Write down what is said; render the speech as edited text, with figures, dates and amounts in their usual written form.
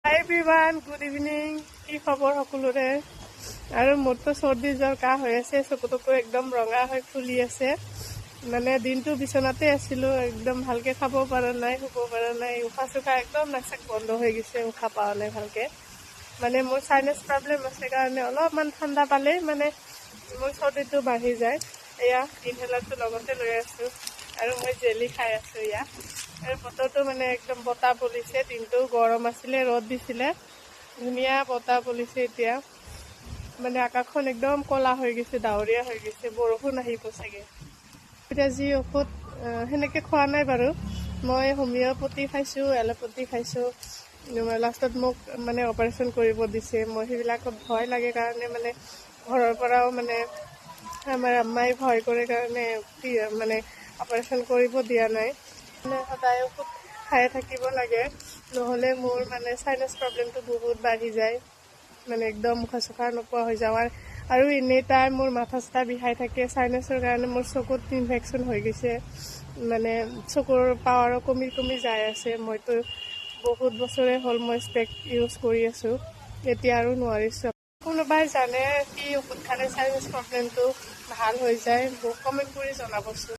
হাই everyone, good evening. কি খবৰ সকলোৰে? আৰু মোৰতো চৰ্দি জ্বৰ কাহ হৈ আছে, চকুতকু একদম ৰঙা হৈ ফুলি আছে। মানে দিনটো বিচনাতে আছিলোঁ, একদম ভালকৈ খাব পৰা নাই, শুব পৰা নাই, উশাহ চুশাহ একদম নাচাক বন্ধ হৈ গৈছে, উশাহ পোৱা নাই ভালকৈ। মানে মোৰ চাইনাছ প্ৰব্লেম আছে কাৰণে অলপমান ঠাণ্ডা পালেই মানে মোৰ চৰ্দিটো বাঢ়ি যায়। এয়া ইনহেলাৰটো লগতে লৈ আছোঁ আৰু মই জেলি খাই আছোঁ এয়া। আৰু বতৰটো মানে একদম বতাহ বলিছে, দিনটো গৰম আছিলে, ৰ'দ দিছিলে, ধুনীয়া বতাহ বলিছে। এতিয়া মানে আকাশখন একদম ক'লা হৈ গৈছে, ডাৱৰীয়া হৈ গৈছে, বৰষুণ আহিব চাগে। এতিয়া যি ঔষধ সেনেকৈ খোৱা নাই বাৰু, মই হোমিঅ'পেথি খাইছোঁ, এল'পেথি খাইছোঁ। লাষ্টত মোক মানে অপাৰেশ্যন কৰিব দিছে। মই সেইবিলাকত ভয় লাগে কাৰণে মানে ঘৰৰ পৰাও মানে আমাৰ আম্মাই ভয় কৰে কাৰণে মানে অপাৰেশ্যন কৰিব দিয়া নাই। মানে সদায় ঔষধ খাই থাকিব লাগে, নহ'লে মোৰ মানে চাইনাছ প্ৰব্লেমটো বহুত বাঢ়ি যায়। মানে একদম উশাহ চুশাহ নোপোৱা হৈ যাওঁ। আৰু এনেই টাইম মোৰ মাথা চাথা বিষাই থাকে। চাইনাছৰ কাৰণে মোৰ চকুত ইনফেকশ্যন হৈ গৈছে, মানে চকুৰ পাৱাৰো কমি কমি যাই আছে। মইতো বহুত বছৰে হ'ল মই স্পেক্ট ইউজ কৰি আছোঁ, এতিয়া আৰু নোৱাৰিছোঁ। কোনোবাই জানে কি ঔষধ খালে চাইনাছ প্ৰব্লেমটো ভাল হৈ যায়, মোক কমেণ্ট কৰি জনাবচোন।